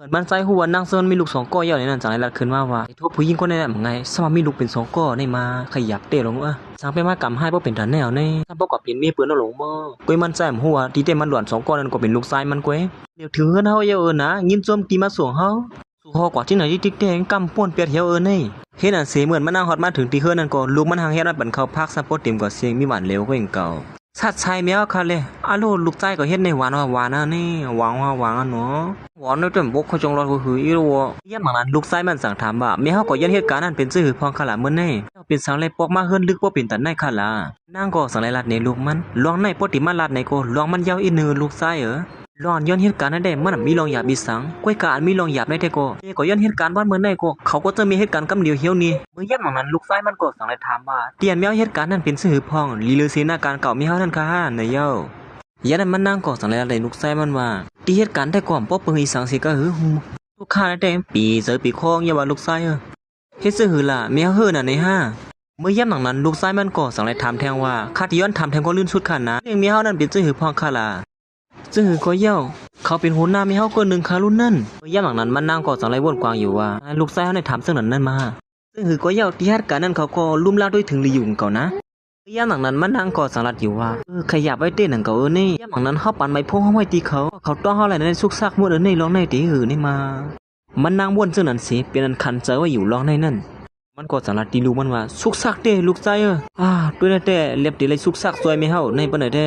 เปิดบ้านไซหัวนางเซินมีลูกสองก้อเยอะในนั้นจังไรลัดขึ้นมาว่าไอ้ทั่วผู้หญิงคนนี้มึงไงสมามีลูกเป็นสองก้อในมาขยับเตะลงสังไปมากำให้เพราะเป็นฐานแนวในถ้าพวกกับเปลี่ยนเมียเปื้อนแล้วหลงบ่ก้อยมันแซมหัวที่เต็มมันหลวนสองก้อนั้นก็เป็นลูกชายมันก้อยเดี๋ยวถึงเฮือนเฮาเยอะนะยินจมตีมาสวงเฮาสู่ฮอกว่าที่ไหนที่ติ๊กแดงกำป้วนเปียดเหียวนี่เฮ็ดอันเสเหมือนมันนั่งฮอดมาถึงที่เฮือนนั่นก็ลูกมันหางเฮ็ดมันเข้าพักซับโปเต็มกว่าเสียงมีหวานเร็วก็ยังเก่าชัดชัยแมวค่ะเลยอาโลลูกใจก็เฮ็ดในหวานว่าหวานนะนี่หวานว่าหวานเนาะหวานในจมบกเขาจงรอหืออีโลย่ำหลังนั้นลูกชายมันสั่งถามว่าแม่เฮาก็ยันเหตุการณ์นั้นเป็นซื่อพองขลามื้อนี้เป็นสังไรปอกมาเฮือนลึกบ่เป็นตันในขลานางก็สังไรลัดในลูกมันลองในปติมาลัดในก็ลองมันยาวอีเนือลูกชายร้อนย้อนเหตุการณ์นั้นได้มันมีลองหยาบมีสังก้อยการมีลองหยาบในเทก็ย้อนเหตุการณ์บ้านเมืองในก็เขาก็จะมีเหตุการณ์กำเดียวเฮียวนี้เมื่อย่ำหลังนั้นลูกชายมันก็สังไรถามว่าเตียนแมวเหตุการณ์นั้นเป็นซื่อพองลีลือเสนาการเก่ามีเฮานั่นค่ะในเย้ายานั้นมันนั่งก่อสังไรอะไรลูกชายมันว่าที่เหตุการณ์แต่ก่อนป้อเปิงอีสังสิก็ลูกค้าได้ปีเจอปีคองอย่าว่าลูกชายเฮ็ดซื่อล่ะแมวเฮือน่ะในห้าเมื่อย่ำหลังนั้นลูกชายมันก็สังไรถามแทงว่าข้าที่ย้อนถามแทงก็ลื่นสุดขันนะเรื่องแมวนั้นเป็นซื่อพองค่ะล่ะซึ่งก็เย่าเขาเป็นหัวหน้ามีเฮาคนหนึ่งคารุ่นนั่นย่ามหลังนั้นมันนั่งกอดสังไรวนกวางอยู่ว่าลูกชายเขาได้ถามซึ่งนั้นมาซึ่งก็เย่าที่เหตุการณ์นั้นเขาก็ลุ่มล่าด้วยถึงลีอยู่เก่านะย่ามหลังนั้นมันนั่งกอดสังรัดอยู่ว่าขยับไว้เต้นหนังเก่านี่ย่ามหลังนั้นเขาปั่นไม้พงเขาไว้ตีเขาต้องเขาอะไรในซุกซักมั่วในร้องในตีนี่มามันนั่งวนซึ่งนั้นสิเป็นอันคันเจอว่าอยู่ร้องในนั่นมันก็สังรัดตีลูกมันว่าซุกซักเต้ลูกชายด้วยแต่เล็บตีเลยซุกซักซวยไม่เฮาในปนไหน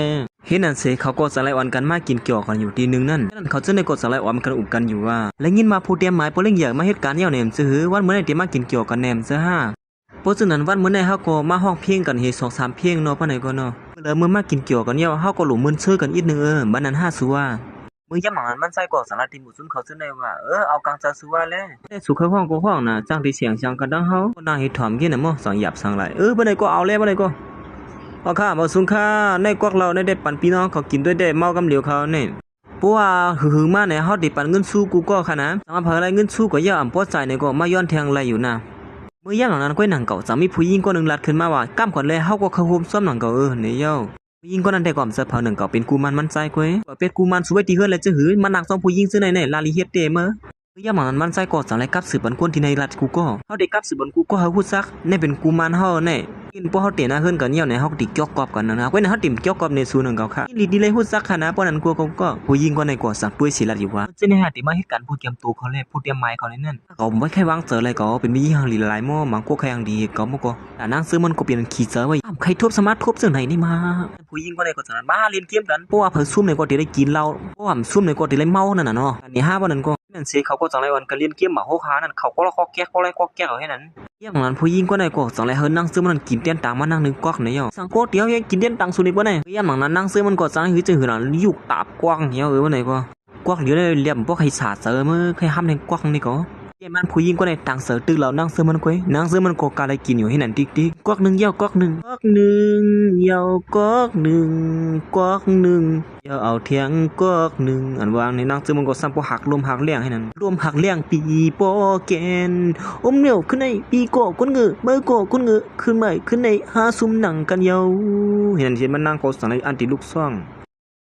เห็นนั่นเสเขาก็สไลด์อ่อนกันมากินเกี่ยวกันอยู่ทีนึงนั่นเขาจะในกดสไลด์อ่อนกันอุบกันอยู่ว่าและยินมาผู้เตรียมหมายโปเล่งอยากมาเหตุการณ์เยี่ยวเนมซื้อวันเมื่อไหร่เตรียมมากินเกี่ยวกันแนมซื้อห้าเพราะฉะนั้นวันเมื่อไหร่เขาก็มาห้องเพียงกันเหตุ2-3เพียงเนาะปนไหนก็เนาะเมื่อมากินเกี่ยวกันเยี่ยวเขาก็หลุมมึนซื้อกันอีกนึงบ้านนั้น5ซัวมือย่ำหลังนั้นมันใส่ก่อสารทิมบุซุ่มเขาซึ่งได้ว่าเอากลางจะซัวแล้วแต่สุขห้องก็ห้องน่ะจังที่เสียงจังกันดังเฮานางเฮ็ดถอมกินน่ะมั้งสองหยับสังไหลปนไหนก็เอาแล้วปนไหนก็เอาข้ามาสุนข้าในกวักเราได้ปั่นพี่น้องเขากินด้วยได้เมากำเหลียวเขาเนี่ยเพราะว่าหือมาเนี่ยเขาได้ปั่นเงินสู้กูก็ขนาดสามารถเผยอะไรเงินสู้ก็ย่าอ่ำปอดใจเนี่ยก็มาย้อนแทงอะไรอยู่นะเมื่อย่าหลังนั้นก้อยหนังเก่าจะมีผู้หญิงคนหนึ่งลัดขึ้นมาว่าก้ามขวัญเลยเขาก็เข้าห่มซ้อมหนังเก่าเนี่ยเย้าผู้หญิงคนนั้นได้ก่อมเสื้อผ้าหนึ่งเก่าเป็นกูมันใจก้อยว่าเป็นกูมันสวยตีเฮือนเลยจะหือมันหนักสองผู้หญิงซื้อในลาลีเฮ็ดเตมย่าหมันใจก่อสังไรกับสืบบันคนที่ในรัฐกูก็เขาได้กับสืบบันกูก็เขาพูดซักในเป็นกูมันเขาเนี่ยกินพวกเขาเตะหน้าเฮือนกันเยี่ยวในเขาติดเกี่ยวกอบกันนะเว้นเขาติ่มเกี่ยวกอบในซูนของเขาค่ะลีดีเลยพูดซักขนาดปนั้นกูก็ผู้ยิงก็ในก่อสักด้วยศิลาอยู่ว่าจะในหาติมาเหตุการณ์ผู้เตรียมตัวเขาเลยผู้เตรียมไม้เขาในนั่นเขาไม่แค่วางเจออะไรก็เป็นวิญญาณลีลายมั่วมังกูใครยังดีก็มั่วก็แต่นางซื้อมันก็เปลี่ยนขี่เจอไว้ใครทุบสมาร์ททุบเสื่อไหนนี่มาผู้ยิงก็ในก่อสันบ้าเรียนเกมกันเพราะว่าเผยซุ่มในก็ได้กินเหล้าเพราะว่าซุ่มในก็ได้เมานั่นน่ะเนาะอันนี้5วันนั้นก็นั่นสิเขาก็จังไรวันก็เรียนเกมหมาโฮคานั่นเขาก็ละข้อแก้เขาไล่ข้อแก้เขาให้นั้นอย่างนั้นผู้หญิงก็ได้ก็จังไรเฮิร์นนั่งซื้อมันกินเตี้ยนตังมานั่งนึงกวักเนี่ยสังโกเดียวยังกินเตี้ยนตังสุนิบวะเนี่ยอย่างนั้นนั่งซื้อมันก็จังหือจะหือหลังยุกตาบกว้างเนี่ยวะเนี่ยก็กวักเดี๋ยวได้เลี้ยมพวกใครสาเสอมือใครห้ามในกวักนี่ก็มันผู้หญิงก็ได้ตังเสือตื้อเรานั่งซื้อมันก้อยนั่งซื้อมันก็การอะไรกินอยู่ให้นั่นติ๊กกวักหนึ่งเย้ากวักหนึ่งเย้ากวักหนึ่งเย้าเอาเทียงกวักหนึ่งอันวางในนั่งซื้อมันก็ซ้ำพอหักรวมหักเลี้ยงให้นั่นรวมหักเลี้ยงปีโปแกนอมเหนียวขึ้นในปีโกก้นเงือเมื่อโกก้นเงือขึ้นใหม่ขึ้นในหาซุ่มหนังกันเย้าเห็นมันนั่งก็สั่งในอันติลูกซ่อง